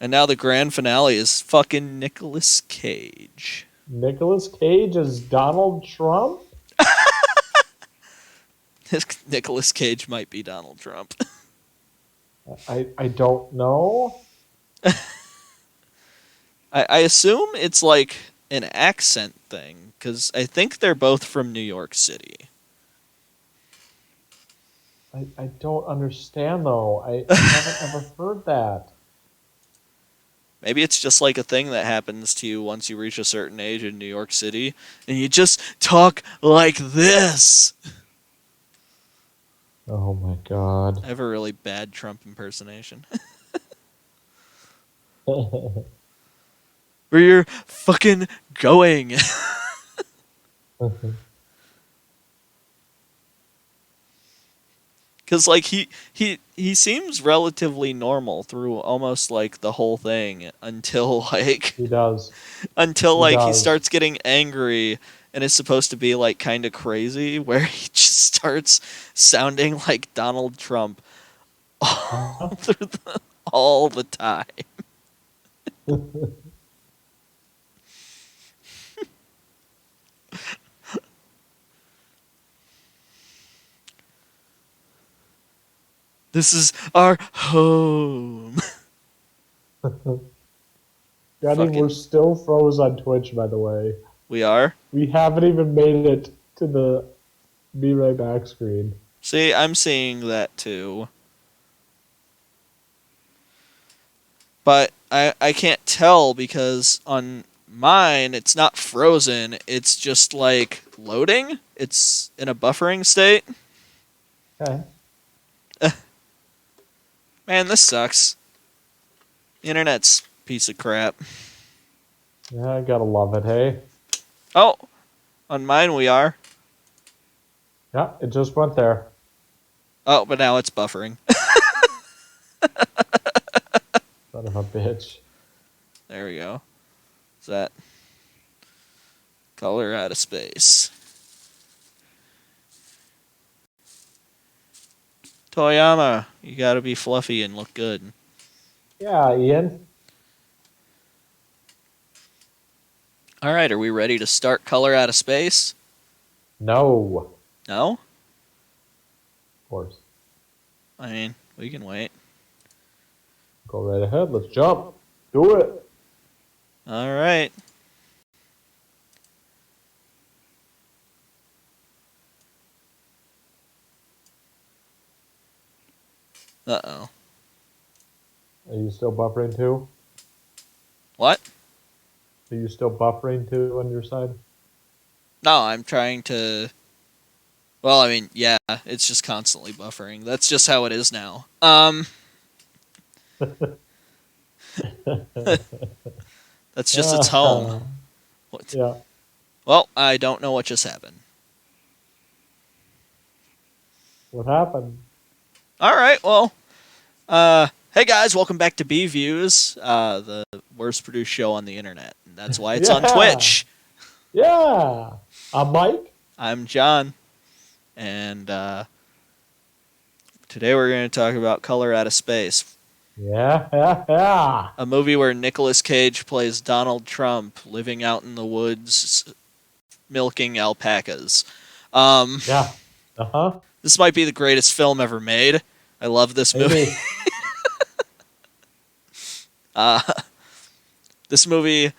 And now the grand finale is fucking Nicolas Cage. Nicolas Cage as Donald Trump? Nicolas Cage might be Donald Trump. I don't know. I assume it's like an accent thing, because I think they're both from New York City. I don't understand, though. I haven't ever heard that. Maybe it's just like a thing that happens to you once you reach a certain age in New York City, and you just talk like this. Oh, my God. I have a really bad Trump impersonation. Mhm. Where you're fucking going. Because like he seems relatively normal through almost like the whole thing until like He does. until He like he does. starts getting angry and is supposed to be like kind of crazy, where he just starts sounding like Donald Trump all, all the time. This is our home. Johnny, we're Fucking, still froze on Twitch, by the way. we are. We haven't even made it to the Be Right Back screen. See, I'm seeing that too. But I can't tell because on mine it's not frozen, it's just like loading. It's in a buffering state. Okay. Man, this sucks. The internet's a piece of crap. Yeah, I gotta love it, hey? Oh, on mine we are. Yeah, it just went there. Oh, but now it's buffering. Son of a bitch. There we go. Is that color out of space? Toyama, you gotta be fluffy and look good. Yeah, Ian. Alright, are we ready to start color out of space? No. No? Of course. I mean, we can wait. Go right ahead. Let's jump. Do it. Alright. Uh-oh. Are you still buffering too? What? Are you still buffering too on your side? No, I'm trying to... Well, I mean, yeah, it's just constantly buffering. That's just how it is now. That's just its home. What? Yeah. Well, I don't know what just happened. What happened? Alright, well... hey guys, welcome back to B Views, the worst produced show on the internet. And that's why it's on Twitch. Yeah. I'm Mike. I'm John. And today we're going to talk about Color Out of Space. Yeah. A movie where Nicolas Cage plays Donald Trump living out in the woods milking alpacas. Yeah. Uh-huh. This might be the greatest film ever made. I love this movie. This movie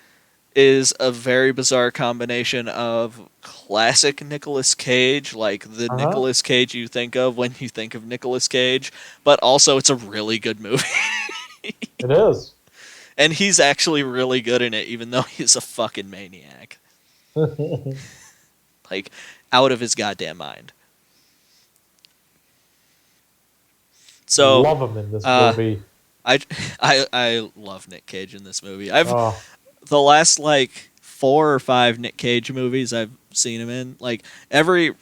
is a very bizarre combination of classic Nicolas Cage, like the Nicolas Cage you think of when you think of Nicolas Cage, but also it's a really good movie. It is. And he's actually really good in it, even though he's a fucking maniac. Like, out of his goddamn mind. So, love him in this movie. I love Nic Cage in this movie. The last like 4 or 5 Nic Cage movies I've seen him in, like every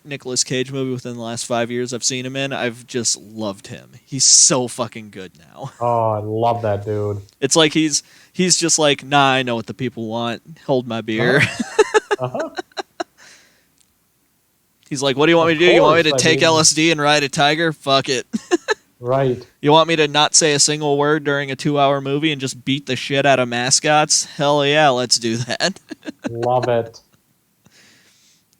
Nicolas Cage movie within the last 5 years I've seen him in, I've just loved him. He's so fucking good now. Oh, I love that dude. It's like he's just like, nah, I know what the people want. Hold my beer. He's like, what do you want me to do? You want me to take LSD and ride a tiger? Fuck it. Right. You want me to not say a single word during a 2-hour movie and just beat the shit out of mascots? Hell yeah, let's do that. Love it.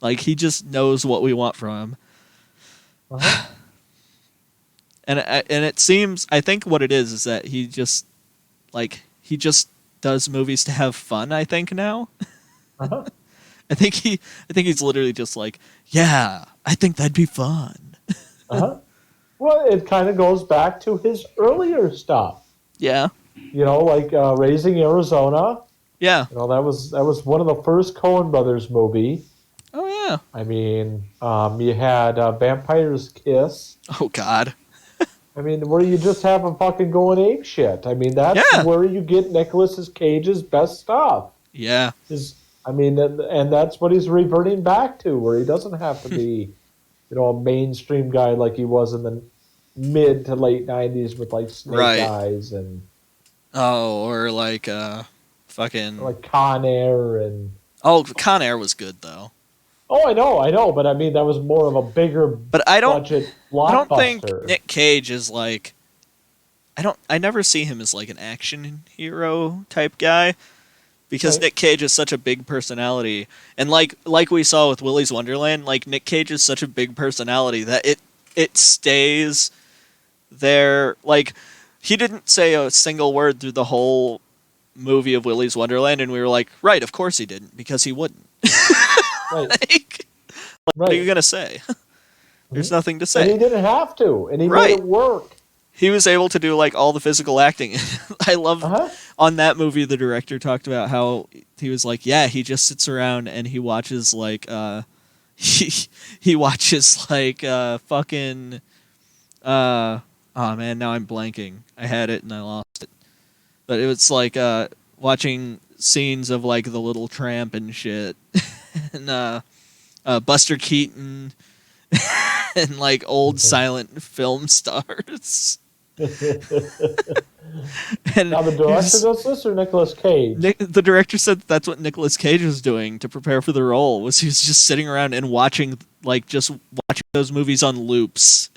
Like, he just knows what we want from him. Uh-huh. And it seems, I think what it is that he just does movies to have fun, I think now. Uh-huh. I think he's literally just like, yeah, I think that'd be fun. Uh-huh. Well, it kind of goes back to his earlier stuff. Yeah. Like Raising Arizona. Yeah. That was one of the first Coen Brothers movie. Oh yeah. I mean, you had Vampire's Kiss. Oh God. I mean, where you just have him fucking going ape shit. I mean, that's where you get Nicolas Cage's best stuff. Yeah. And that's what he's reverting back to, where he doesn't have to be, a mainstream guy like he was in the mid to late '90s with like Snake Eyes and or like fucking like Con Air and. Oh, Con Air was good though. Oh, I know, but I mean that was more of a bigger budget blockbuster. I don't think Nic Cage is like. I never see him as like an action hero type guy, because Nic Cage is such a big personality, and like we saw with Willy's Wonderland, like Nic Cage is such a big personality that it stays there. Like, he didn't say a single word through the whole movie of Willy's Wonderland, and we were like, right, of course he didn't, because he wouldn't. Like, what are you gonna say? There's nothing to say. And he didn't have to, and he made it work. He was able to do like all the physical acting. I love on that movie the director talked about how he was like, yeah, he just sits around and he watches like he watches like fucking oh man, now I'm blanking. I had it and I lost it. But it was like watching scenes of like The Little Tramp and shit. And Buster Keaton and like old silent film stars. And now the director does this, or Nicolas Cage? The director said that's what Nicolas Cage was doing to prepare for the role. He was just sitting around and watching those movies on loops,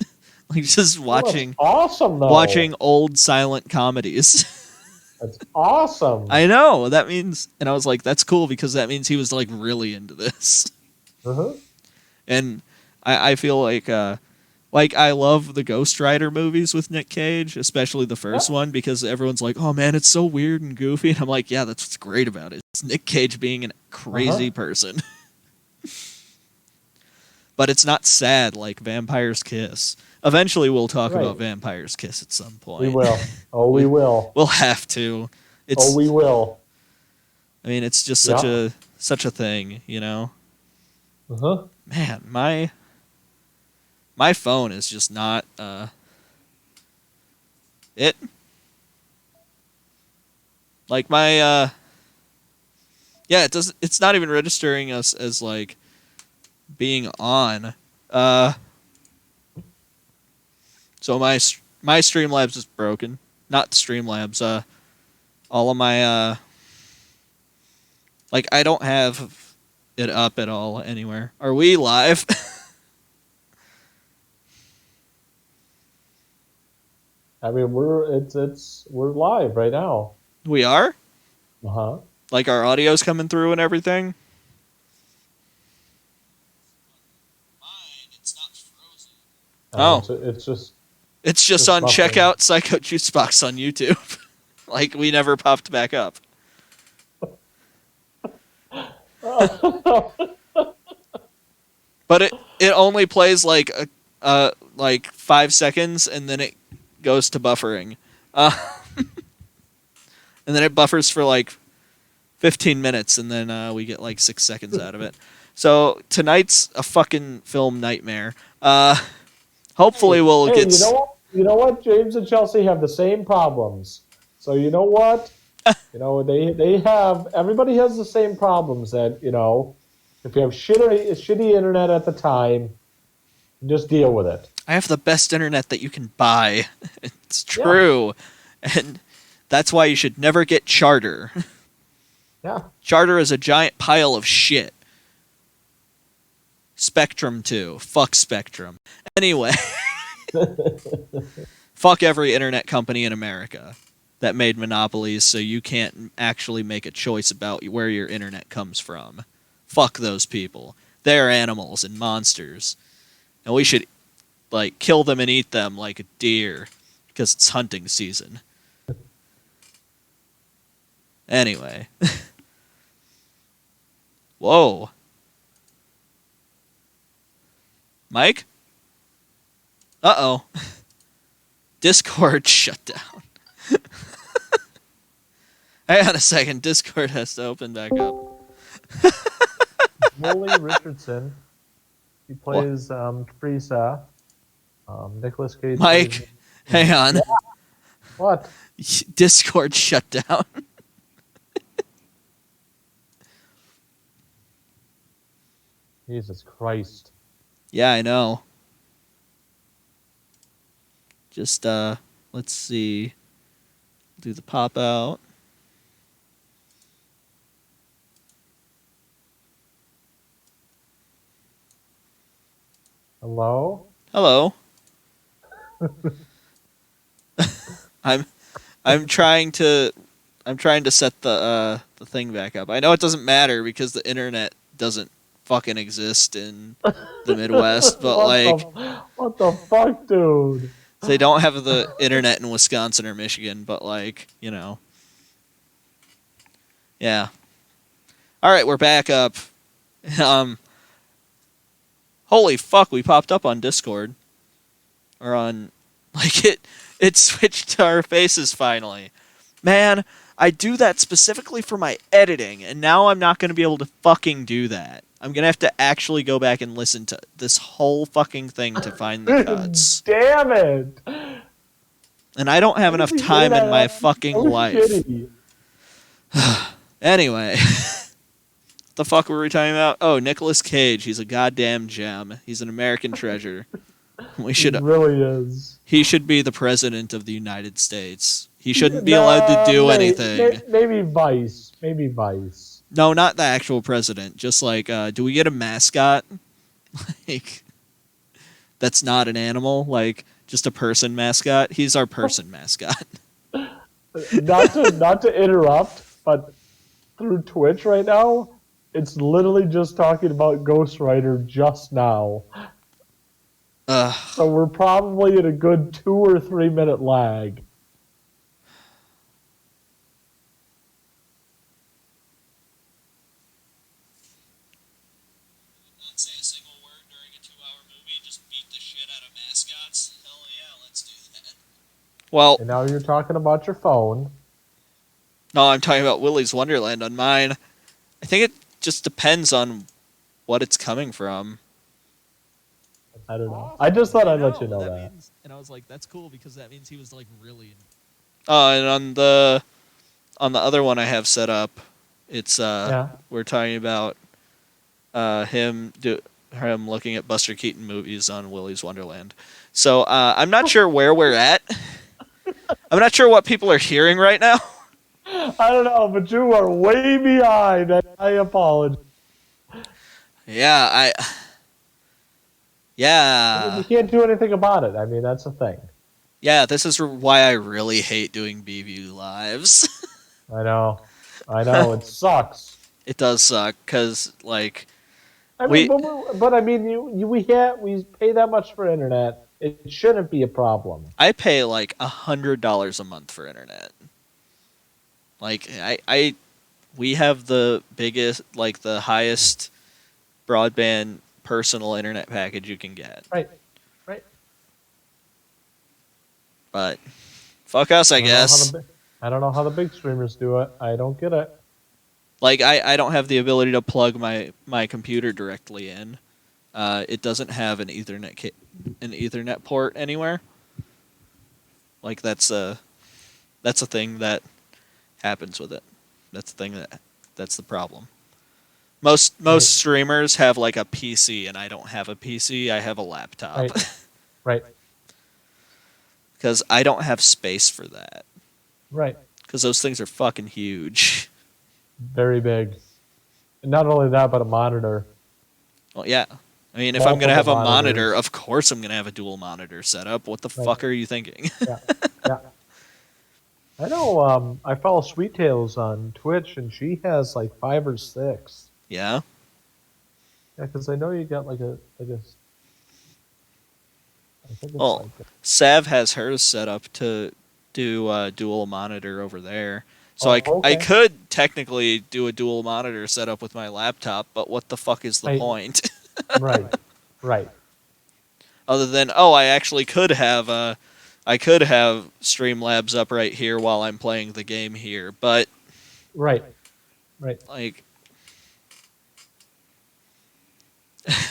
like just watching. That's awesome, though. Watching old silent comedies. That's awesome. I know, that means, and I was like, that's cool, because that means he was like really into this. And I feel like I love the Ghost Rider movies with Nic Cage, especially the first one, because everyone's like, oh man, it's so weird and goofy. And I'm like, yeah, that's what's great about it. It's Nic Cage being a crazy person. But it's not sad like Vampire's Kiss. Eventually we'll talk about Vampire's Kiss at some point. We will. Oh, we will. We'll have to. We will. I mean, it's just such a thing, you know? Man, my phone is just not it. Like my it's not even registering us as like being on. So my Streamlabs is broken. Not Streamlabs, all of my like I don't have it up at all anywhere. Are we live? I mean, we're live right now. We are? Uh-huh. Like our audio's coming through and everything? Mine, it's not frozen. It's just on buffering. Check Out Psycho Juicebox on YouTube. Like we never popped back up. But it only plays like like 5 seconds, and then it goes to buffering. And then it buffers for like 15 minutes, and then we get like 6 seconds out of it. So tonight's a fucking film nightmare. Hopefully we'll get... You know what? James and Chelsea have the same problems. So you know what? They have... Everybody has the same problems that, if you have shitty internet at the time, just deal with it. I have the best internet that you can buy. It's true. Yeah. And that's why you should never get Charter. Yeah. Charter is a giant pile of shit. Spectrum too. Fuck Spectrum. Anyway. fuck every internet company in America that made monopolies so you can't actually make a choice about where your internet comes from. Fuck those people. They're animals and monsters. And we should, like, kill them and eat them like a deer because it's hunting season. Anyway. Whoa. Mike? Uh-oh. Discord shut down. Hang on a second. Discord has to open back up. Wooly Richardson. He plays Teresa. Nicolas Cage. Mike, hang on. Yeah. What? Discord shut down. Jesus Christ. Yeah, I know. Just, let's see. Do the pop out. Hello? Hello. I'm trying to set the thing back up. I know it doesn't matter because the internet doesn't fucking exist in the Midwest, but what the fuck, dude? They don't have the internet in Wisconsin or Michigan, but yeah. All right, we're back up. Holy fuck, we popped up on Discord. Or on, it switched to our faces finally. Man, I do that specifically for my editing, and now I'm not going to be able to fucking do that. I'm going to have to actually go back and listen to this whole fucking thing to find the cuts. Damn it! And I don't have enough time in my fucking life. Anyway. What the fuck were we talking about? Oh, Nicolas Cage. He's a goddamn gem. He's an American treasure. He really is. He should be the president of the United States. He shouldn't be allowed to do anything. Maybe Vice. Maybe Vice. No, not the actual president. Just do we get a mascot? That's not an animal. Just a person mascot. He's our person mascot. not to interrupt, but through Twitch right now, it's literally just talking about Ghost Rider just now. So we're probably at a good 2 or 3 minute lag. Not say a single word during a 2-hour movie, just beat the shit out of mascots. Hell yeah, let's do that. Well, and now you're talking about your phone. No, I'm talking about Willy's Wonderland on mine. I think it just depends on what it's coming from. I don't know. I just thought I'd let you know that. And I was like, that's cool because that means he was really. And on the other one I have set up, it's we're talking about him looking at Buster Keaton movies on Willy's Wonderland. So I'm not sure where we're at. I'm not sure what people are hearing right now. I don't know, but you are way behind, and I apologize. Yeah, I mean, you can't do anything about it. I mean, that's the thing. Yeah, this is why I really hate doing BVU lives. I know. It sucks. It does suck because, I mean, we pay that much for internet. It shouldn't be a problem. I pay $100 a month for internet. We have the biggest, the highest broadband personal internet package you can get. Right. But fuck us, I guess. I don't know how the big streamers do it. I don't get it. I don't have the ability to plug my computer directly in. It doesn't have an Ethernet port anywhere. That's a thing that happens with it. That's the problem. Most streamers have a PC, and I don't have a PC. I have a laptop. Right. Because I don't have space for that. Right. Because those things are fucking huge. Very big. And not only that, but a monitor. Well, yeah. I mean, if I'm going to have a monitor, monitors. of course I'm going to have a dual monitor setup. What the fuck are you thinking? Yeah, yeah. I know. I follow Sweet Tales on Twitch, and she has like 5 or 6. Yeah. Yeah, because I know you got like a. I think it's Well, like. Sav has hers set up to do a dual monitor over there. So Oh, I okay. could technically do a dual monitor setup with my laptop, but what the fuck is the point? Right, right, Other than, oh, I could have Streamlabs up right here while I'm playing the game here, but right, right. like,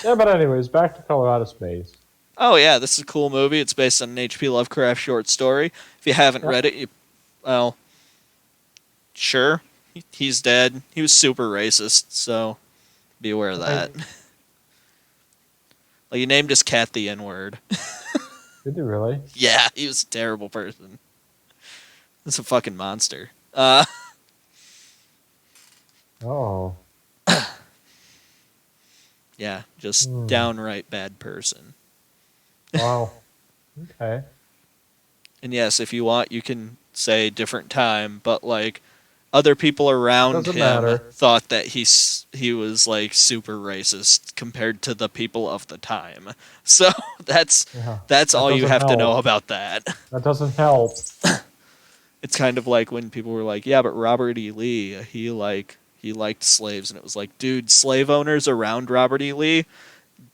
Yeah, but anyways, back to Colorado Space. oh yeah, this is a cool movie. It's based on an H.P. Lovecraft short story. If you haven't Yep. read it, well, sure, he's dead. He was super racist, so be aware of that. Like, he named his cat the N-word. Did you really? Yeah, he was a terrible person. That's a fucking monster. Oh. Yeah, just downright bad person. Wow. Okay. And yes, if you want, you can say different time, but like other people around Doesn't him matter. thought that he was like super racist compared to the people of the time. So that's Yeah. that's That all you doesn't have to know help. about that. That doesn't help. It's kind of like when people were like, "Yeah, but Robert E. Lee, he liked slaves," and it was like, dude, slave owners around Robert E. Lee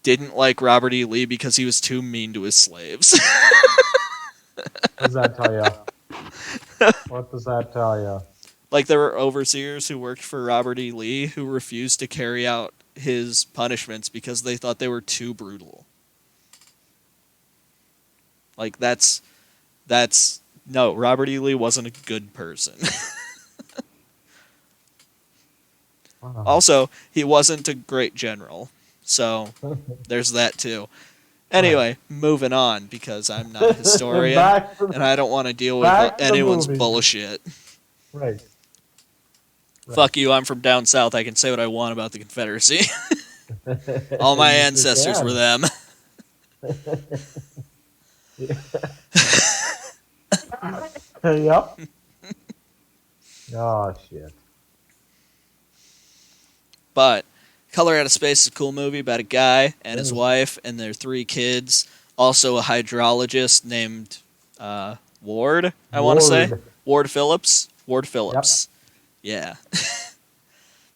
didn't like Robert E. Lee because he was too mean to his slaves. What does that tell you? What does that tell you? Like, there were overseers who worked for Robert E. Lee who refused to carry out his punishments because they thought they were too brutal. Like, no, Robert E. Lee wasn't a good person. Wow. Also, he wasn't a great general. So, there's that too. Anyway, moving on, because I'm not a historian and I don't want to deal with anyone's bullshit. Right. Fuck you, I'm from down south. I can say what I want about the Confederacy. All my ancestors were them. Yep. Oh, shit. But Color Out of Space is a cool movie about a guy and his wife and their 3 kids. Also a hydrologist named Ward, I want to say. Ward Phillips. Ward Phillips. Yep. Yeah.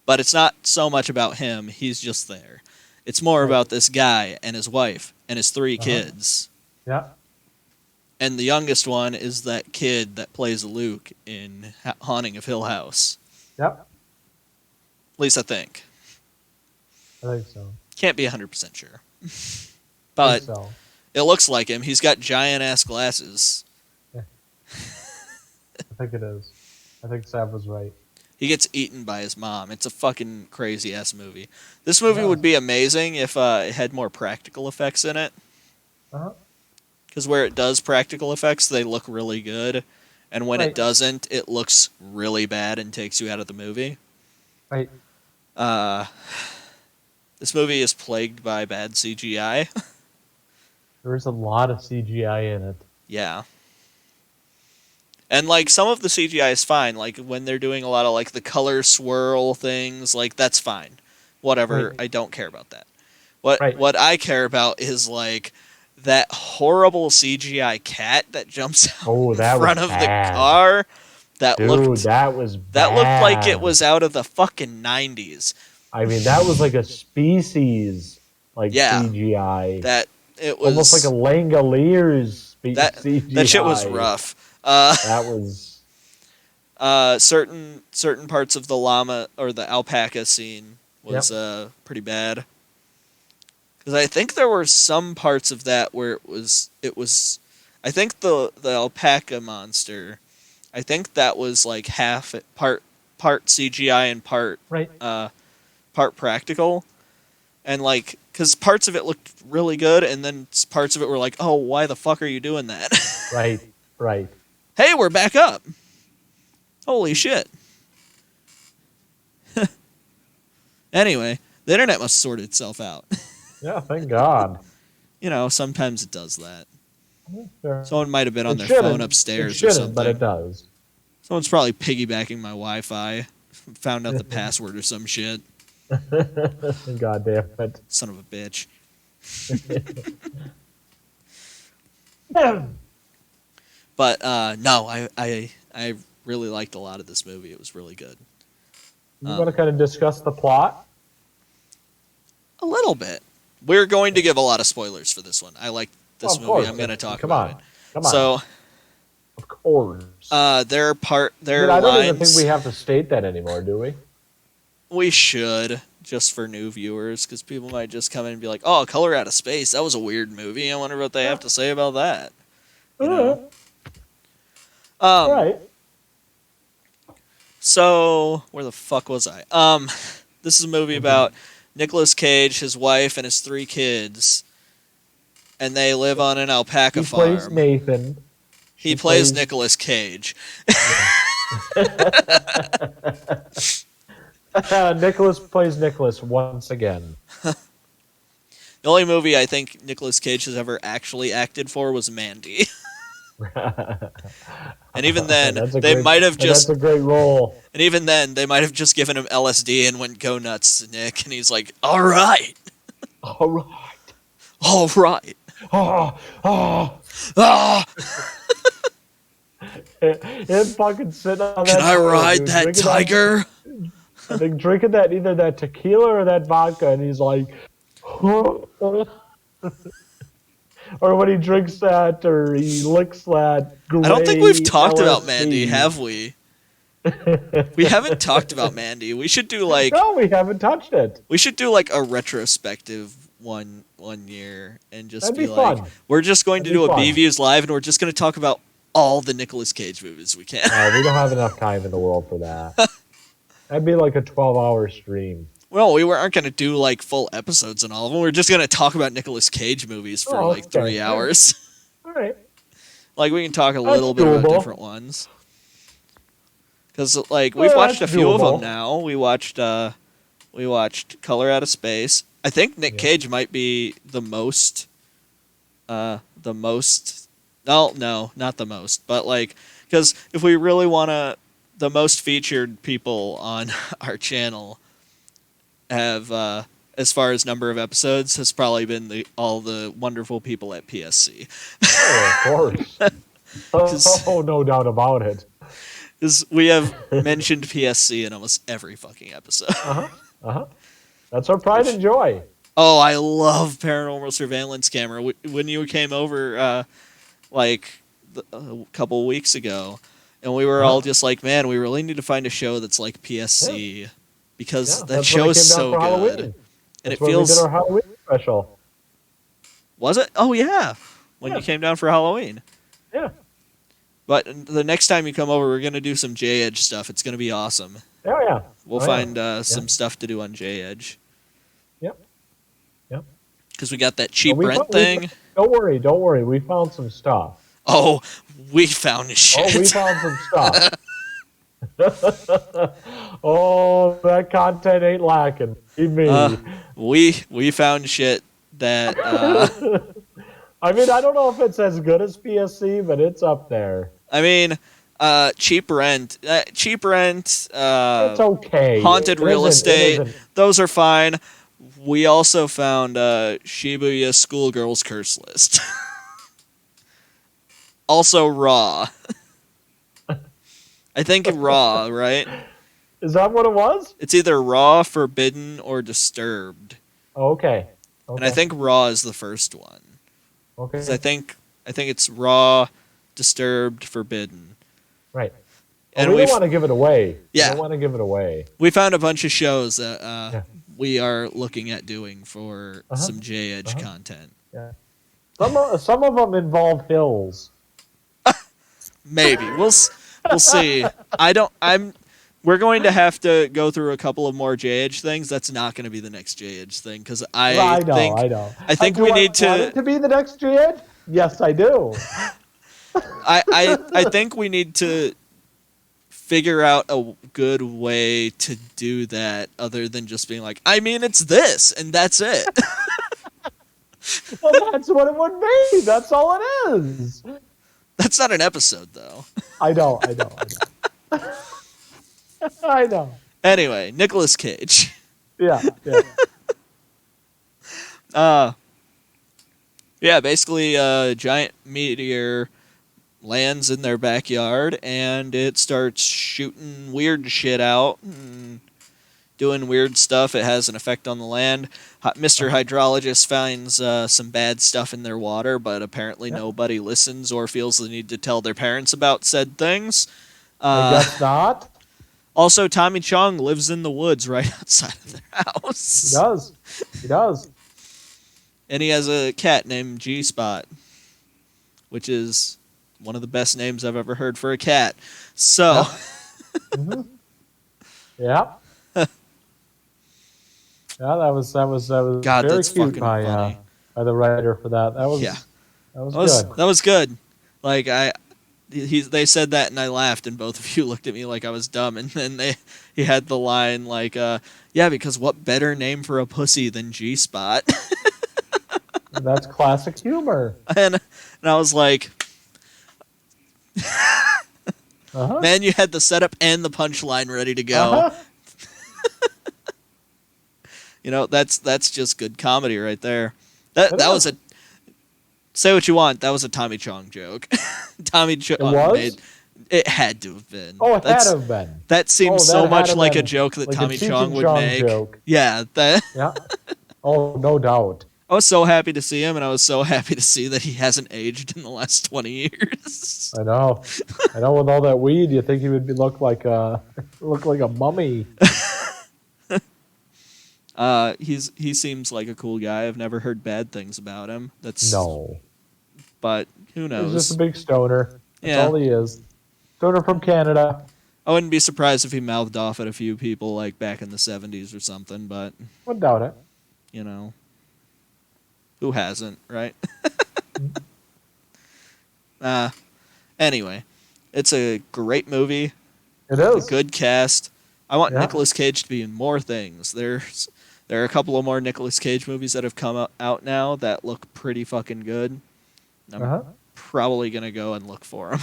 But it's not so much about him. He's just there. It's more about this guy and his wife and his 3 kids. Yeah. And the youngest one is that kid that plays Luke in Haunting of Hill House. Yep. At least I think. I think so. Can't be 100% sure. But it looks like him. He's got giant-ass glasses. Yeah. I think it is. I think Sav was right. He gets eaten by his mom. It's a fucking crazy-ass movie. This movie would be amazing if it had more practical effects in it. Because where it does practical effects, they look really good. And when it doesn't, it looks really bad and takes you out of the movie. Right. This movie is plagued by bad CGI. There's a lot of CGI in it. Yeah. And, like, some of the CGI is fine. Like, when they're doing a lot of, like, the color swirl things, like, that's fine. Whatever. Right. I don't care about that. What I care about is, like, that horrible CGI cat that jumps out in front of the car. That looked like it was out of the fucking 90s. I mean, that was like a species, CGI. That it was almost like a Langoliers CGI. That shit was rough. That was certain parts of the llama or the alpaca scene was pretty bad. Because I think there were some parts of that where it was. I think the alpaca monster. I think that was like part CGI and part practical, and like because parts of it looked really good, and then parts of it were like, oh, why the fuck are you doing that? Right. Hey, we're back up. Holy shit. Anyway, the internet must sort itself out. Yeah, thank God. Sometimes it does that. Sure. Someone might have been on It their phone shouldn't. It upstairs or shouldn't, but something. it does. Someone's probably piggybacking my Wi-Fi. Found out the password or some shit. God damn it. Son of a bitch. But no, I really liked a lot of this movie. It was really good. You want to kind of discuss the plot? A little bit. We're going to give a lot of spoilers for this one. I like this movie. Course. I'm going to talk Come about on. it. Come on. So, of course. Their I don't lines. even think we have to state that anymore, do we? We should, just for new viewers, because people might just come in and be like, "Oh, Color Out of Space. That was a weird movie. I wonder what they have to say about that." Right. So where the fuck was I? This is a movie about Nicolas Cage, his wife, and his 3 kids, and they live on an alpaca farm. He plays Nathan. He plays Nicolas Cage. Nicholas plays Nicholas once again. The only movie I think Nicolas Cage has ever actually acted for was Mandy. And even then, might have just... That's a great role. And even then, they might have just given him LSD and went, "Go nuts, Nick." And he's like, "All right. All right. All right. Him fucking sitting on that... Can I ride that tiger? I think drinking that, either that tequila or that vodka, and he's like... Or when he drinks that, or he licks that gray I don't think we've talked LSD. about Mandy, have we? We haven't talked about Mandy. We should do like... No, we haven't touched it. We should do like a retrospective one year and just That'd be like, fun. We're just going to That'd do be a fun. B-Views Live, and we're just going to talk about all the Nicolas Cage movies we can. We don't have enough time in the world for that. That'd be like a 12-hour stream. Well, we aren't going to do like full episodes and all of them. We're just going to talk about Nicolas Cage movies for 3 hours. All right. Like we can talk a little bit about different ones. Because like we've watched a few of them now. We watched Color Out of Space. I think Nic Cage might be the most. No, not the most, but like, because if we really want to, the most featured people on our channel have, as far as number of episodes, has probably been all the wonderful people at PSC. Oh, of course. No doubt about it. Because we have mentioned PSC in almost every fucking episode. That's our pride and joy. Oh, I love Paranormal Surveillance Camera. When you came over, a couple weeks ago, and we were all just like, man, we really need to find a show that's like PSC, because that show is so good. Halloween. And that's it feels... we did our Halloween special. Was it? Oh, yeah. When you came down for Halloween. Yeah. But the next time you come over, we're going to do some J-Edge stuff. It's going to be awesome. Oh, yeah. We'll find some stuff to do on J-Edge. Yep. Because we got that cheap rent thing. Don't worry. We found some stuff. Oh, we found shit. Oh, we found some stuff. Oh, that content ain't lacking. We found shit that... I mean, I don't know if it's as good as PSC, but it's up there. I mean, cheap rent. It's okay. Haunted real estate. Those are fine. We also found Shibuya Schoolgirls Curse List. Also Raw. I think Raw, right? Is that what it was? It's either Raw, Forbidden, or Disturbed. Okay. And I think Raw is the first one. Okay. I think it's Raw, Disturbed, Forbidden. Right. And we don't want to give it away. Yeah. We don't want to give it away. We found a bunch of shows that we are looking at doing for some J-Edge content. Yeah. Some of them involve hills. Maybe. We'll see. We're going to have to go through a couple of more J-Edge things. That's not going to be the next J-Edge thing, because I think we need to... Want it to be the next J-Edge? Yes, I do. I think we need to figure out a good way to do that other than just being like, I mean, it's this, and that's it. Well, that's what it would be. That's all it is. That's not an episode, though. I know. I know. Anyway, Nicolas Cage. Yeah. Yeah, basically a giant meteor lands in their backyard and it starts shooting weird shit out and doing weird stuff. It has an effect on the land. Mr. Hydrologist finds some bad stuff in their water, but apparently nobody listens or feels the need to tell their parents about said things. I guess not. Also, Tommy Chong lives in the woods right outside of their house. He does. And he has a cat named G-Spot, which is one of the best names I've ever heard for a cat. So, yeah, that was God, very that's cute fucking by funny. By the writer for that. That was good. That was good. Like they said that and I laughed and both of you looked at me like I was dumb and then he had the line like yeah, because what better name for a pussy than G-Spot? That's classic humor. And I was like, man, you had the setup and the punchline ready to go. You know, that's just good comedy right there. That was a, say what you want, that was a Tommy Chong joke. Tommy Chong it had to have been. Oh, it had to have been. That seems so much like a joke that like Tommy Chong would make. Joke. Yeah, yeah. Oh, no doubt. I was so happy to see him, and I was so happy to see that he hasn't aged in the last 20 years. I know. With all that weed, you think he would look like a mummy. He seems like a cool guy. I've never heard bad things about him. No. But who knows? He's just a big stoner. That's all he is. Stoner from Canada. I wouldn't be surprised if he mouthed off at a few people like back in the 70s or something, but wouldn't doubt it. You know, who hasn't, right? Anyway, it's a great movie. It is. A good cast. I want Nicolas Cage to be in more things. There are a couple of more Nicolas Cage movies that have come out now that look pretty fucking good. I'm probably going to go and look for them.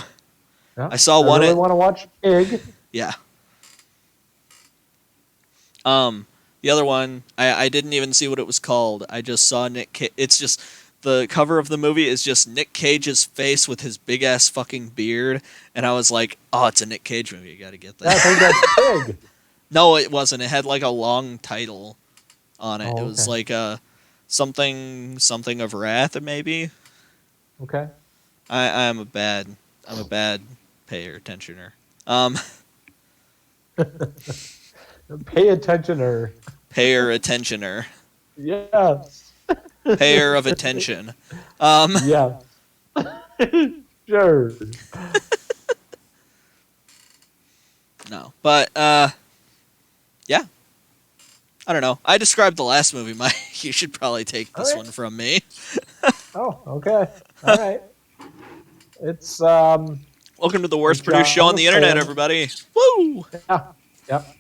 Yeah. I saw one. I really want to watch Pig. Yeah. The other one, I didn't even see what it was called. I just saw Nick Cage. It's just, the cover of the movie is just Nick Cage's face with his big-ass fucking beard. And I was like, oh, it's a Nick Cage movie. You got to get that. I think that's Pig. No, it wasn't. It had like a long title on it. Oh, it was like something of Wrath, maybe. Okay. I'm a bad payer attentioner. Pay attentioner. Payer attentioner. Yes. Payer of attention. Yes. Sure. No, but yeah. I don't know. I described the last movie, Mike. You should probably take this one from me. Oh, okay. All right. It's welcome to the worst produced show on the internet, everybody. Woo! Yeah. Yep.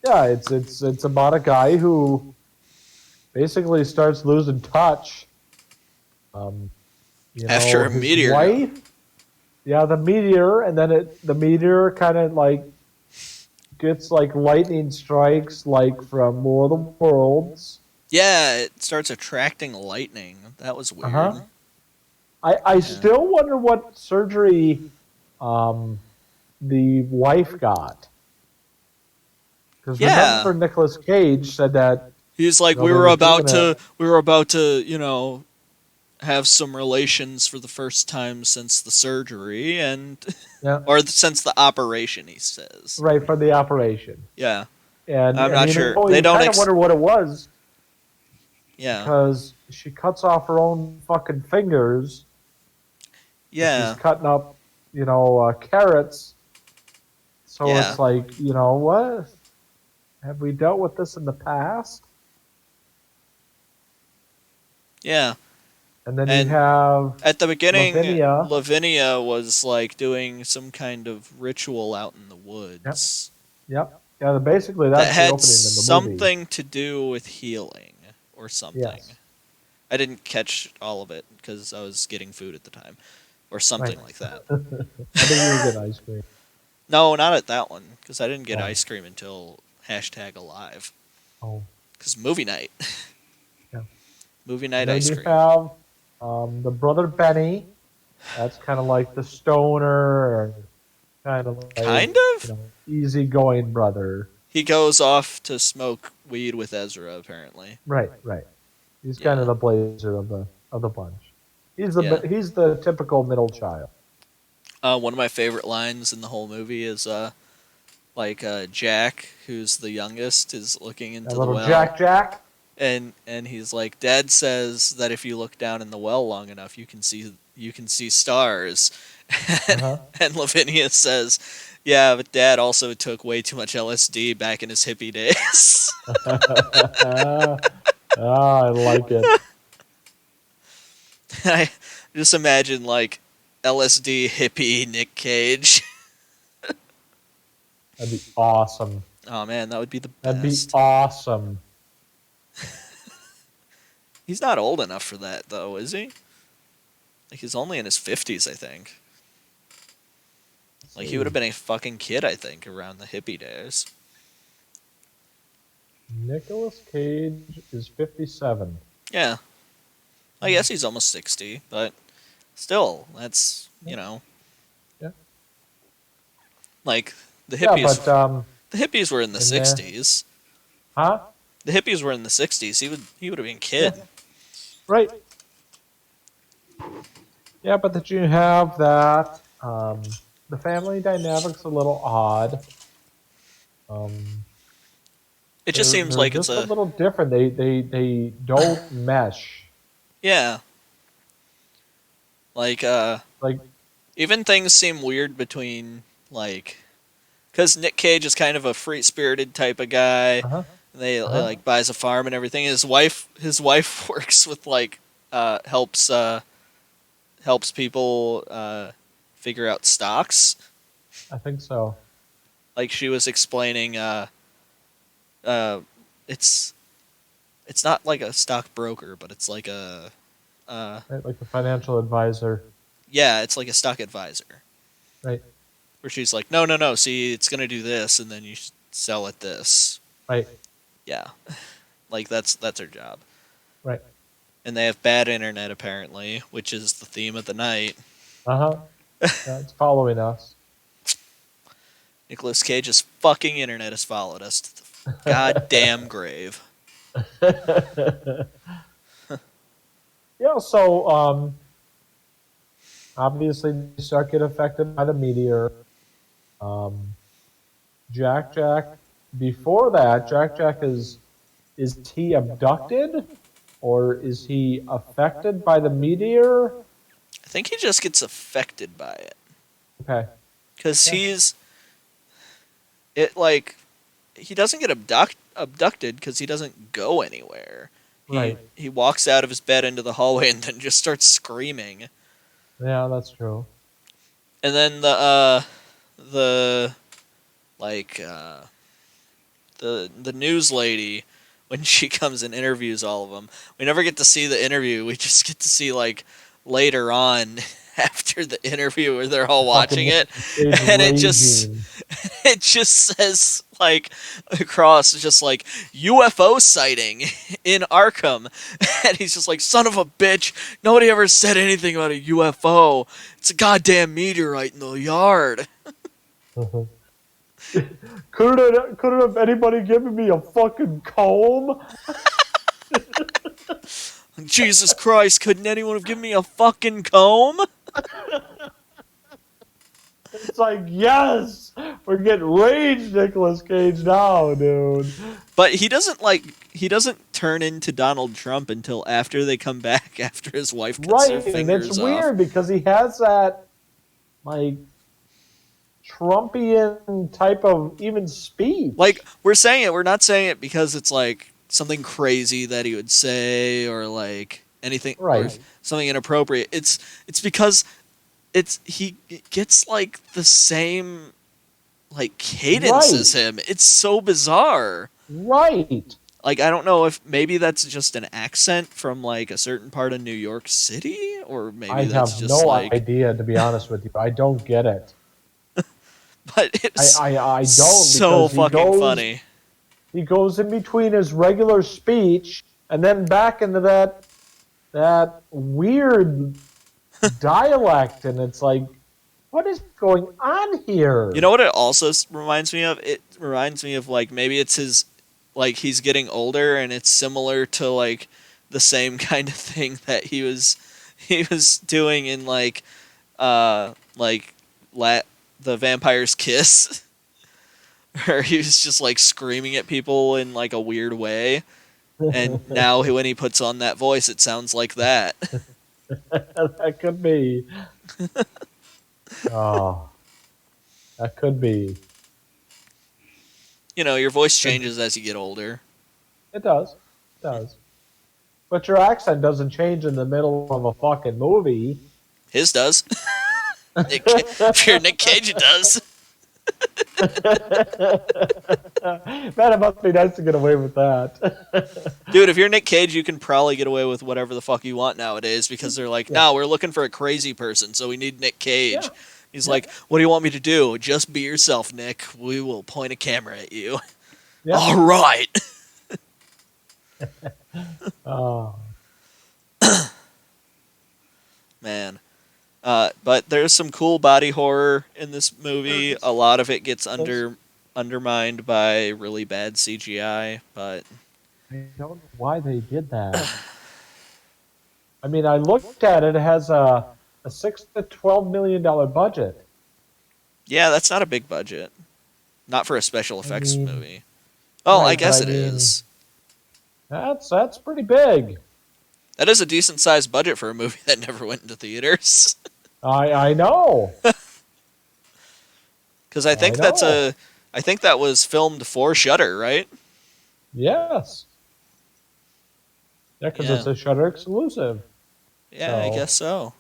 Yeah, it's about a guy who basically starts losing touch. After a meteor. Wife, the meteor, and then the meteor kind of like gets like lightning strikes like from War of the Worlds. Yeah, it starts attracting lightning. That was weird. I still wonder what surgery the wife got. Because remember, Nicolas Cage said that he's like, we were about to, have some relations for the first time since the surgery or since the operation. He says right for the operation. Yeah, and I'm not sure. They don't. I wonder what it was. Yeah, because she cuts off her own fucking fingers. Yeah, she's cutting up, carrots. So it's like, what? Have we dealt with this in the past? Yeah. And then you have... At the beginning, Lavinia was, like, doing some kind of ritual out in the woods. Yep. Yeah, basically that's that the opening had in the movie. something to do with healing or something. Yes. I didn't catch all of it because I was getting food at the time, or Right. something like that. I think you were getting ice cream. No, not at that one because I didn't get Oh, ice cream until #alive. oh, Because movie night, yeah. movie And night then ice you cream. have the brother Benny. That's kind of like the stoner, and kind of like Kind of. easygoing brother. He goes off to smoke weed with Ezra, apparently. Right, right. He's kind of Yeah, the blazer of the bunch. yeah. He's the typical middle child. One of my favorite lines in the whole movie is Jack, who's the youngest, is looking That into the little well, Jack. and he's like, Dad says that if you look down in the well long enough, you can see stars, Uh and, huh. and Lavinia says, yeah, but Dad also took way too much LSD back in his hippie days. I like it. I just imagine like LSD hippie Nick Cage. That'd be awesome. Oh man, that would be the That'd be best. awesome. He's not old enough for that though, is he? Like he's only in his 50s, I think. Let's Like he would have see. been a fucking kid, I think, around the hippie days. Nicolas Cage is 57. Yeah, I guess he's almost 60, but still, that's Yeah. Yeah, like the yeah, hippies. but The hippies were in the in the 60s. huh? The hippies were in the 60s. He would have been a Yeah, kid. right. Yeah, but that you have that. The family dynamic's a little odd. Um, It just seems they're like it's just a a little different. They don't mesh. yeah. Like Like, even things seem weird between like because Nick Cage is kind of a free spirited type of guy. uh huh, They uh huh. like buys a farm and everything. His wife works with like helps people figure out stocks. I think so. Like she was explaining, uh, it's it's not like a stockbroker, but it's like a Right, like the financial advisor. yeah, it's like a stock advisor. Right, Where she's like, no, no, no. See, it's gonna do this, and then you sell it this. right, Yeah, like that's her job. right. And they have bad internet apparently, which is the theme of the night. Uh huh. Yeah, it's following us. Nicolas Cage's fucking internet has followed us to the goddamn grave. Yeah, so obviously they start get affected by the meteor. Um, Jack, before that, Jack is he abducted or is he affected by the meteor? I think he just gets affected by it Okay, because yeah, he doesn't get abducted because he doesn't go anywhere. He right. he walks out of his bed into the hallway and then just starts screaming. Yeah, that's true. And then the like the news lady, when she comes and interviews all of them, we never get to see the interview. We just get to see like later on after the interview where they're all watching Fucking it, Cage and raging. it just says like across just like UFO sighting in Arkham, and he's just like, son of a bitch, nobody ever said anything about a UFO. It's a goddamn meteorite in the yard. Couldn't have anybody given me a fucking comb? Jesus Christ, couldn't anyone have given me a fucking comb? It's like, yes, we're getting rage, Nicolas Cage now, dude. But he doesn't turn into Donald Trump until after they come back after his wife cuts their Right, and it's fingers off. weird because he has that like Trumpian type of even speech. Like we're not saying it because it's like something crazy that he would say or like anything or Right. something inappropriate. It's because he gets like the same like cadence Right. as him. It's so bizarre. Right. Like, I don't know if maybe that's just an accent from like a certain part of New York City, or I maybe that's have just no like, idea, to be honest with you. I don't get it. but it's I don't, so because fucking funny. he goes in between his regular speech and then back into that weird dialect, and it's like, what is going on You here? know what it also reminds me of? It reminds me of like maybe it's his, like he's getting older and it's similar to like the same kind of thing that he was doing in like la- the Vampire's Kiss, where he was just like screaming at people in like a weird way. And now when he puts on that voice, it sounds like that. That could be. Oh, that could be. You know, your voice Could, changes as you get older. it does. It does. But your accent doesn't change in the middle of a fucking movie. His does. If you're Nick Cage, it does. Man, it must be nice to get away with that. Dude, if you're Nick Cage, you can probably get away with whatever the fuck you want nowadays because they're like, Yeah, no, we're looking for a crazy person, so we need Nick yeah, Cage. He's yeah, like, what do you want me to do? Just be yourself, Nick. We will point a camera at you. yeah. All right. Oh, Man. But there's some cool body horror in this there movie. is. A lot of it gets Yes. undermined by really bad CGI, but I don't know why they did that. I mean, I looked at it. It has a $6 to $12 million budget. yeah, that's not a big budget. Not for a special I effects mean, movie. Well, I right, but guess I it mean, is. that's pretty big. That is a decent sized budget for a movie that never went into theaters. I know. Because I I think that's know. I think that was filmed for Shudder, right? Yes. Yeah, because Yeah, it's a Shutter exclusive. yeah, I So, guess so.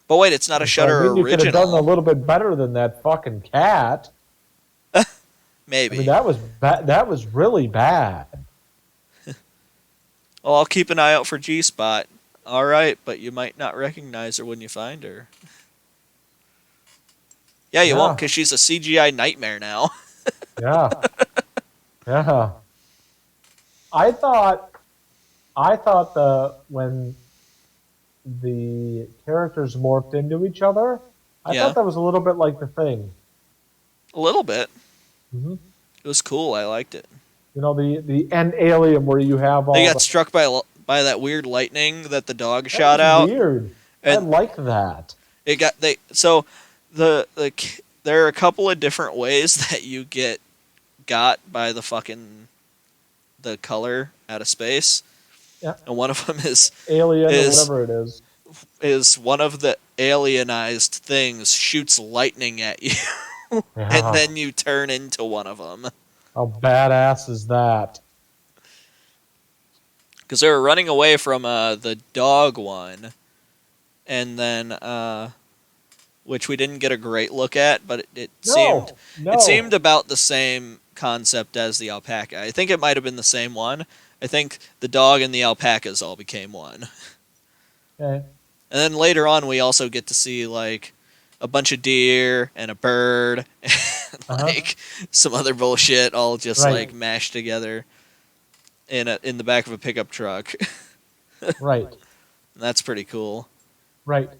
But wait, it's not a I Shudder mean, you could have done a original. little bit better than that fucking cat. I mean, Maybe. that was that was really bad. Well, I'll keep an eye out for G Spot. All right, but you might not recognize her when you find her. Yeah, you won't, Yeah, because she's a CGI nightmare now. yeah, yeah. I thought the when the characters morphed into each other, I Yeah, thought that was a little bit like The Thing. a little bit. Hmm. It was cool. I liked it. You know, the end alien where you have They all got the. struck by that weird lightning that the dog That shot was out, weird. I and liked that. it got they so there are a couple of different ways that you got by the fucking the color out of space, Yeah, and one of them is alien or is whatever it is. is one of the alienized things shoots lightning at you, and Yeah, then you turn into one of them how badass is that? because they were running away from the dog one, and then which we didn't get a great look at, but No, it seemed no. about the same concept as the alpaca. I think it might have been the same one. I think the dog and the alpacas all became one. Okay. And then later on, we also get to see like a bunch of deer and a bird and Uh huh. like some other bullshit all just Right. like mashed together in the back of a pickup truck. Right. That's pretty cool. Right.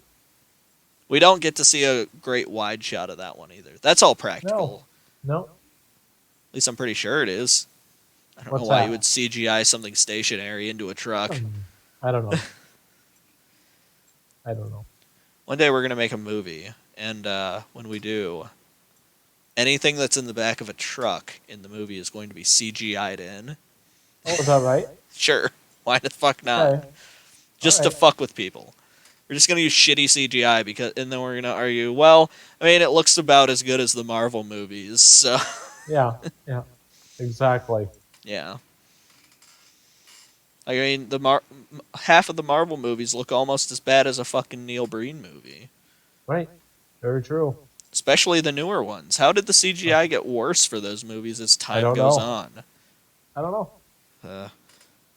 We don't get to see a great wide shot of that one either. That's all No. practical. No. At least I'm pretty sure it is. I don't know What's why you would that? CGI something stationary into a truck. I don't know. I don't know. One day we're gonna make a movie, and when we do, anything that's in the back of a truck in the movie is going to be CGI'd in. Oh, is that right? Sure, why the fuck not? Okay. Just All to right. fuck with people. We're just gonna use shitty CGI and then we're gonna argue. Well, I mean, it looks about as good as the Marvel movies, so Yeah. Yeah. Exactly. yeah. I mean, half of the Marvel movies look almost as bad as a fucking Neil Breen movie. Right. Very true. Especially the newer ones. How did the CGI get worse for those movies as I time don't goes know. on? I don't know. Uh,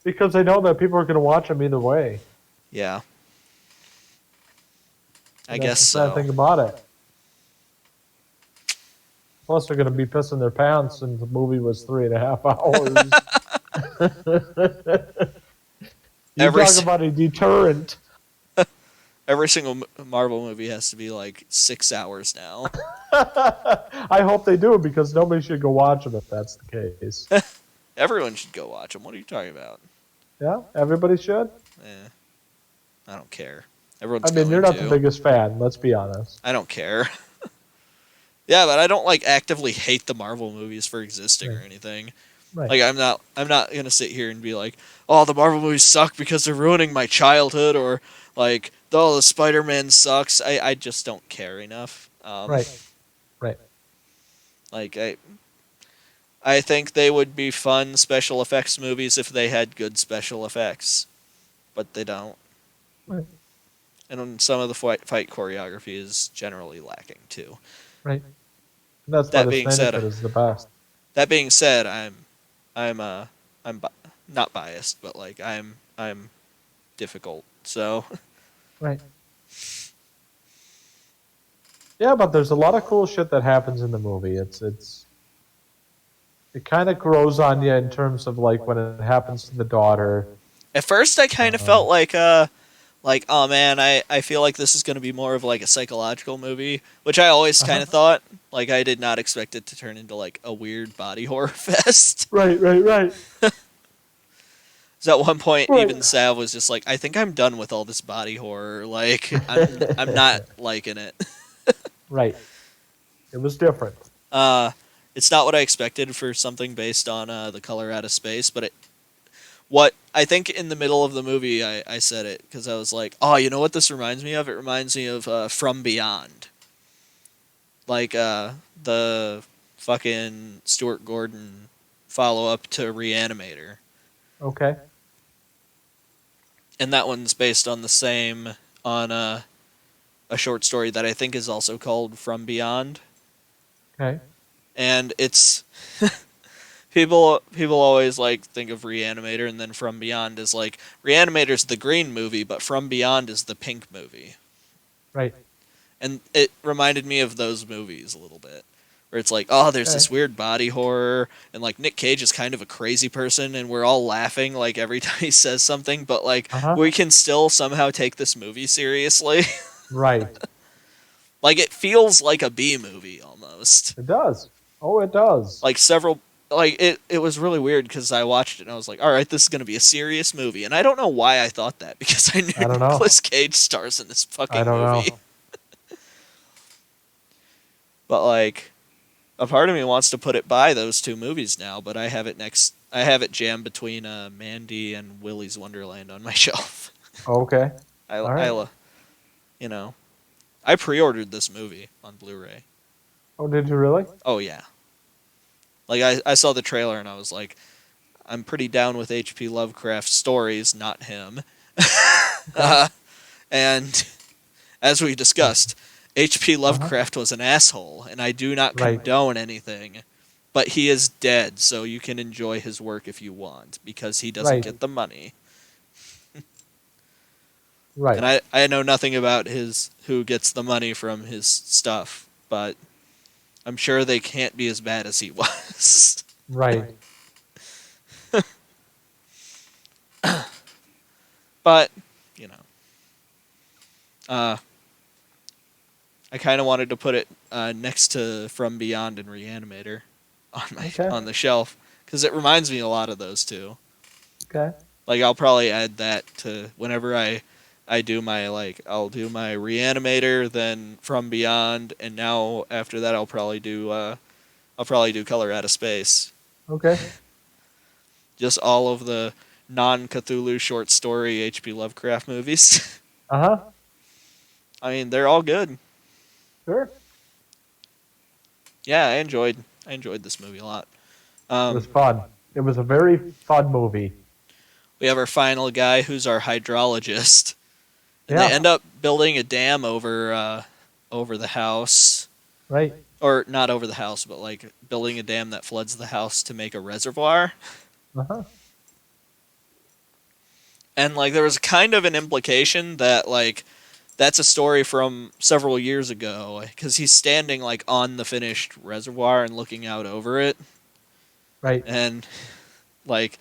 Because they know that people are going to watch them either way. yeah, I And guess that's the sad so. thing about it. Plus, they're going to be pissing their pants, and the movie was 3.5 hours. You Every talk about a deterrent. every single Marvel movie has to be like 6 hours now. I hope they do because nobody should go watch them if that's the case. Everyone should go watch them. What are you talking about? Yeah, everybody should. Eh, I don't care. I Everyone's mean, you're going not the to. biggest fan. Let's be honest. I don't care. Yeah, but I don't like actively hate the Marvel movies for existing or Right. anything. Right. Like I'm not gonna sit here and be like, oh, the Marvel movies suck because they're ruining my childhood, or like, oh, the Spider-Man sucks. I just don't care enough. Right. Right. Like I think they would be fun special effects movies if they had good special effects, but they don't. Right. And some of the fight choreography is generally lacking too. Right. And that's why That the being Snyder said, Cut is the best. that being said, I'm I'm not biased, but like I'm difficult. So Right. Yeah, but there's a lot of cool shit that happens in the movie. It kind of grows on you in terms of like when it happens to the daughter. at first I kind of felt Um, like oh man, I feel like this is going to be more of like a psychological movie, which I always kind uh-huh. of thought. Like I did not expect it to turn into like a weird body horror fest. Right. Right. Right. So at one point, Right. even Sav was just like, "I think I'm done with all this body horror. Like, I'm not liking it." Right. It was different. Uh, it's not what I expected for something based on The Color Out of Space, but what I think in the middle of the movie, I said it because I was like, "Oh, you know what this reminds me of? It reminds me of From Beyond, like the fucking Stuart Gordon follow up to Reanimator." Okay. And that one's based on the same on a short story that I think is also called From Beyond. Okay. And it's people always like think of Reanimator and then From Beyond is like Reanimator's the green movie, but From Beyond is the pink movie. Right. And it reminded me of those movies a little bit. Where it's like, oh, there's Okay. this weird body horror, and like Nic Cage is kind of a crazy person, and we're all laughing like every time he says something, but like Uh-huh. we can still somehow take this movie seriously. Right. Like it feels like a B movie almost. It does. Oh, it does. Like several, like it was really weird because I watched it and I was like, all right, this is gonna be a serious movie, and I don't know why I thought that because I knew I don't know. Nicolas Cage stars in this I fucking don't movie. know. But like, a part of me wants to put it by those two movies now, but I have it next. I have it jammed between Mandy and Willy's Wonderland on my shelf. Okay. I, All right. you know, I pre-ordered this movie on Blu-ray. Oh, did you really? Oh yeah, like I saw the trailer and I was like, I'm pretty down with H.P. Lovecraft stories, not him. Okay. And as we discussed, H.P. Uh-huh. Lovecraft was an asshole, and I do not Right. condone anything. But he is dead, so you can enjoy his work if you want, because he doesn't Right. get the money. Right. And I know nothing about his who gets the money from his stuff, but I'm sure they can't be as bad as he was. Right. But, you know. I kind of wanted to put it next to From Beyond and Reanimator Okay. on the shelf because it reminds me a lot of those two. Okay. Like I'll probably add that to whenever I do my I'll do my Reanimator, then From Beyond, and now after that I'll probably do Color Out of Space. Okay. Just all of the non-Cthulhu short story H.P. Lovecraft movies. Uh-huh. I mean, they're all good. Sure. Yeah, I enjoyed this movie a lot. It was fun. It was a very fun movie. We have our final guy who's our hydrologist. And Yeah. they end up building a dam over the house. Right. Or not over the house, but like building a dam that floods the house to make a reservoir. Uh-huh. And like there was kind of an implication that like that's a story from several years ago because he's standing like on the finished reservoir and looking out over it, Right. and like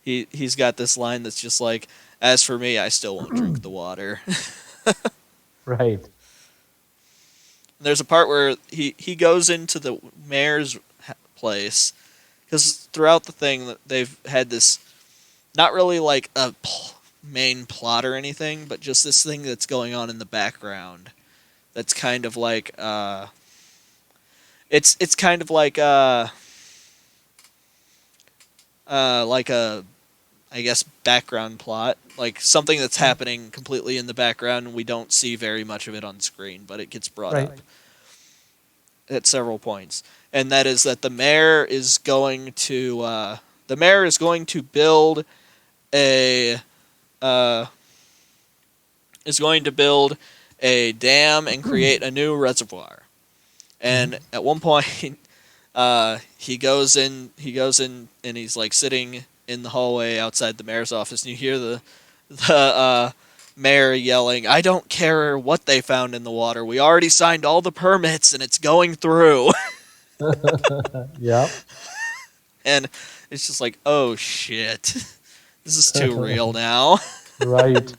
he's got this line that's just like, "As for me, I still won't drink the water." Right. There's a part where he goes into the mayor's place because throughout the thing they've had this not really like a main plot or anything, but just this thing that's going on in the background. That's kind of like it's kind of like a I guess background plot, like something that's happening completely in the background and we don't see very much of it on screen, but it gets brought Right. up at several points. And that is that the mayor is going to build a is going to build a dam and create a new reservoir. And at one point, he goes in, and he's like sitting in the hallway outside the mayor's office, and you hear the mayor yelling, "I don't care what they found in the water. We already signed all the permits, and it's going through." Yep. And it's just like, oh shit, this is too real now. Right.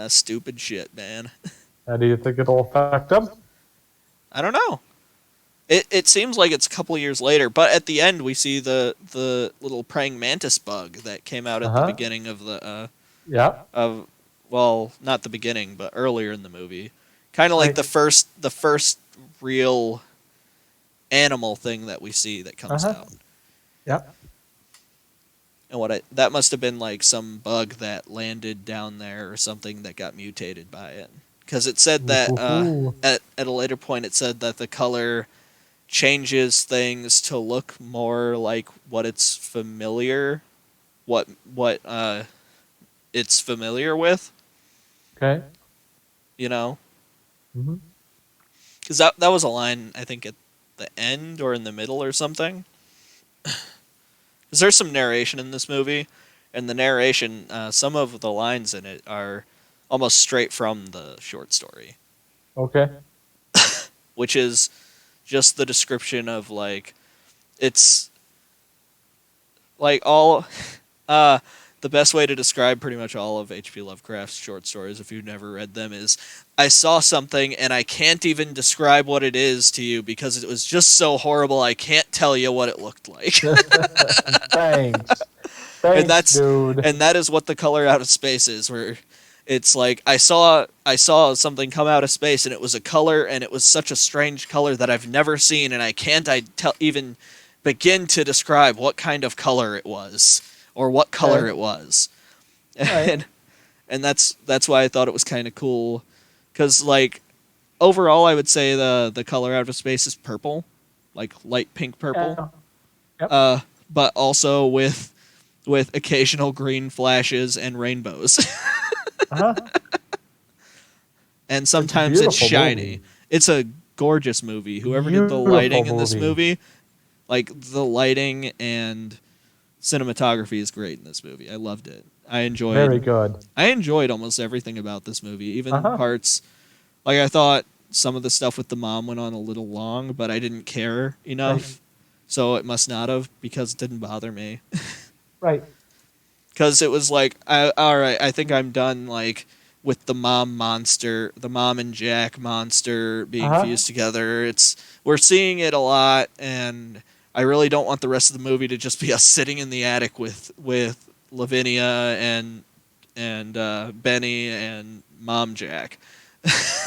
Stupid shit, man. How do you think it'll affect them? I don't know. It seems like it's a couple of years later, but at the end we see the little praying mantis bug that came out at the beginning of the Yeah. well, not the beginning, but earlier in the movie. Kind of like the first real animal thing that we see that comes out. Yep. And that must have been like some bug that landed down there or something that got mutated by it. Because it said that at a later point it said that the color changes things to look more like what it's familiar with. Okay. You know? Mm-hmm. Because that was a line, I think, at the end or in the middle or something. Because there's some narration in this movie, and the narration, some of the lines in it are almost straight from the short story. Okay. Which is just the description of, like, it's, like, all, the best way to describe pretty much all of H.P. Lovecraft's short stories, if you've never read them, is, I saw something and I can't even describe what it is to you because it was just so horrible I can't tell you what it looked like. Thanks. Thanks, dude. And that is what The Color Out of Space is, where it's like I saw something come out of space and it was a color and it was such a strange color that I've never seen and I can't even begin to describe what kind of color it was or what color it was. Right. And that's why I thought it was kind of cool, because like overall I would say the Color Out of Space is purple, like light pink purple. Yep. But also with occasional green flashes and rainbows. And sometimes it's shiny. Movie. It's a gorgeous movie. Whoever did the lighting in this movie, like the lighting and cinematography is great in this movie. I loved it. I enjoyed almost everything about this movie, even parts like I thought some of the stuff with the mom went on a little long, but I didn't care enough. Right. So it must not have, because it didn't bother me. Right. Because it was like, all right, I think I'm done, like, with the mom and Jack monster being fused together. We're seeing it a lot, and I really don't want the rest of the movie to just be us sitting in the attic with Lavinia and Benny and Mom Jack.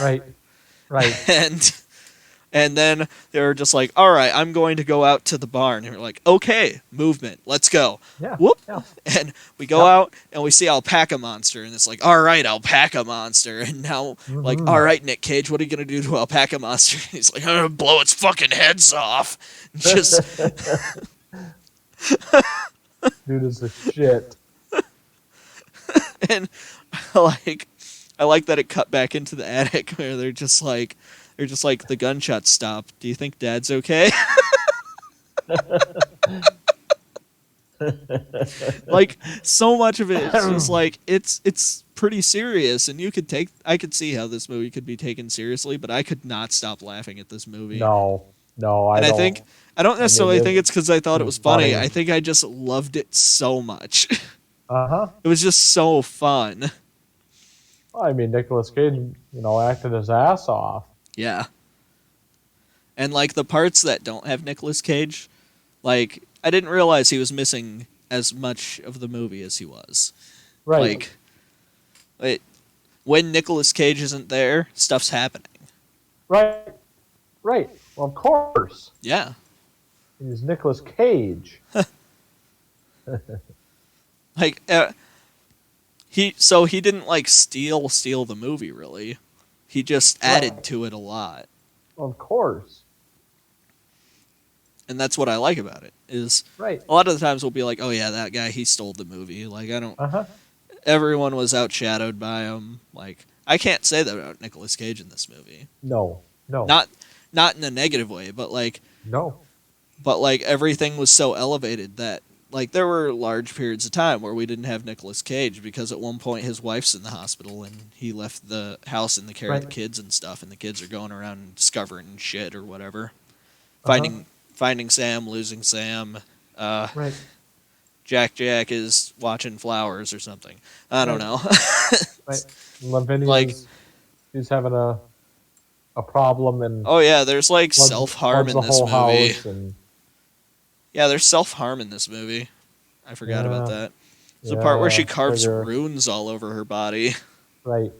Right. And then they were just like, all right, I'm going to go out to the barn. And we're like, okay, movement, let's go. Yeah. Whoop. Yeah. And we go out and we see Alpaca Monster. And it's like, all right, Alpaca Monster. And now, like, all right, Nic Cage, what are you going to do to Alpaca Monster? And he's like, I'm going to blow its fucking heads off. And just... Dude is a shit. And, I like that it cut back into the attic where they're just like, the gunshot stopped. Do you think Dad's okay? Like so much of it is just like it's pretty serious, and I could see how this movie could be taken seriously, but I could not stop laughing at this movie. No, no, I And don't. I don't I mean, necessarily think it's because I thought it was funny. funny. I think I just loved it so much. Uh huh. It was just so fun. I mean, Nicolas Cage, acted his ass off. Yeah. And like the parts that don't have Nicolas Cage, like I didn't realize he was missing as much of the movie as he was. Right. Like when Nicolas Cage isn't there, stuff's happening. Right. Right. Well, of course. Yeah. He's Nicolas Cage. Like he didn't like steal the movie really. He just added to it a lot. Well, of course. And that's what I like about it. Is right. A lot of the times we'll be like, "Oh yeah, that guy, he stole the movie." Like I don't everyone was outshadowed by him. Like I can't say that about Nicolas Cage in this movie. No. Not in a negative way, but like everything was so elevated that like there were large periods of time where we didn't have Nicolas Cage because at one point his wife's in the hospital and he left the house in the care of the kids and stuff, and the kids are going around and discovering shit or whatever, finding Sam, losing Sam. Jack is watching flowers or something. I don't know. Lavinia's he's having a problem, and oh yeah, there's like self-harm in this movie. Yeah, there's self-harm in this movie. I forgot about that. There's a part where she carves runes all over her body. Right.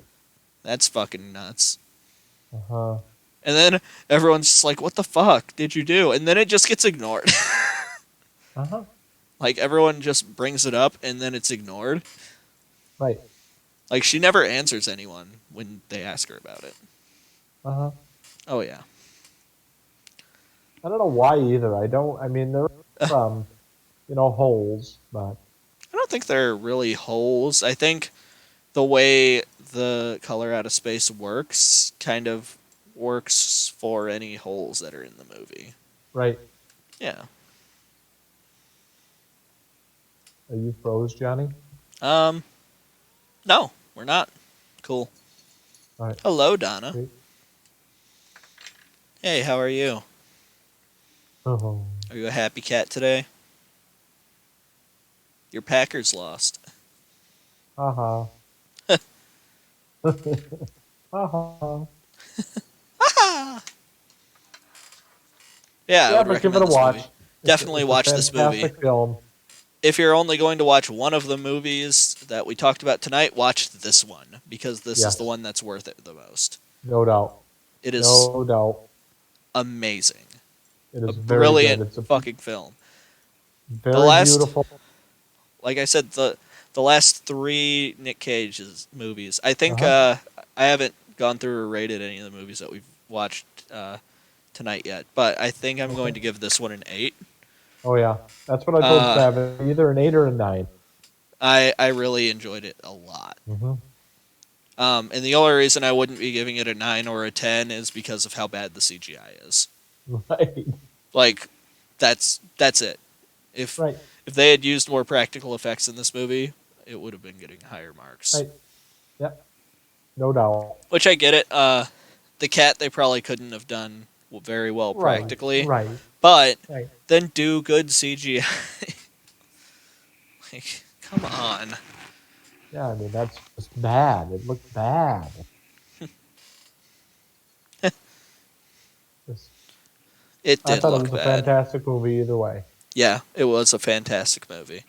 That's fucking nuts. Uh-huh. And then everyone's just like, what the fuck did you do? And then it just gets ignored. Uh-huh. Like, everyone just brings it up, and then it's ignored. Right. Like, she never answers anyone when they ask her about it. Uh-huh. Oh, yeah. I don't know why either. I mean, there are some, holes, but... I don't think they're really holes. I think the way the Color Out of Space works kind of works for any holes that are in the movie. Right. Yeah. Are you froze, Johnny? No, we're not. Cool. All right. Hello, Donna. Great. Hey, how are you? Oh. Are you a happy cat today? Your Packers lost. Uh-huh. Uh-huh. Yeah, I would but give it recommend a this watch. movie. Definitely watch this movie. Fantastic film. If you're only going to watch one of the movies that we talked about tonight, watch this one, because this is the one that's worth it the most. No doubt. It is no doubt. Amazing. It is a very brilliant good. It's a fucking film. Very beautiful. Like I said, the last 3 Nic Cage's movies. I think I haven't gone through or rated any of the movies that we've watched tonight yet, but I think I'm going to give this one an 8. Oh yeah, that's what I told Savin. Either an 8 or a 9. I really enjoyed it a lot. Mm-hmm. And the only reason I wouldn't be giving it a 9 or a 10 is because of how bad the CGI is. Right. Like, that's it. If they had used more practical effects in this movie, it would have been getting higher marks. Right. Yep. No doubt. Which I get it. The cat they probably couldn't have done very well practically. Right. But then do good CGI. Like, come on. Yeah, I mean, that's just bad. It looked bad. It did I thought look it was bad. a fantastic movie either way. Yeah, it was a fantastic movie.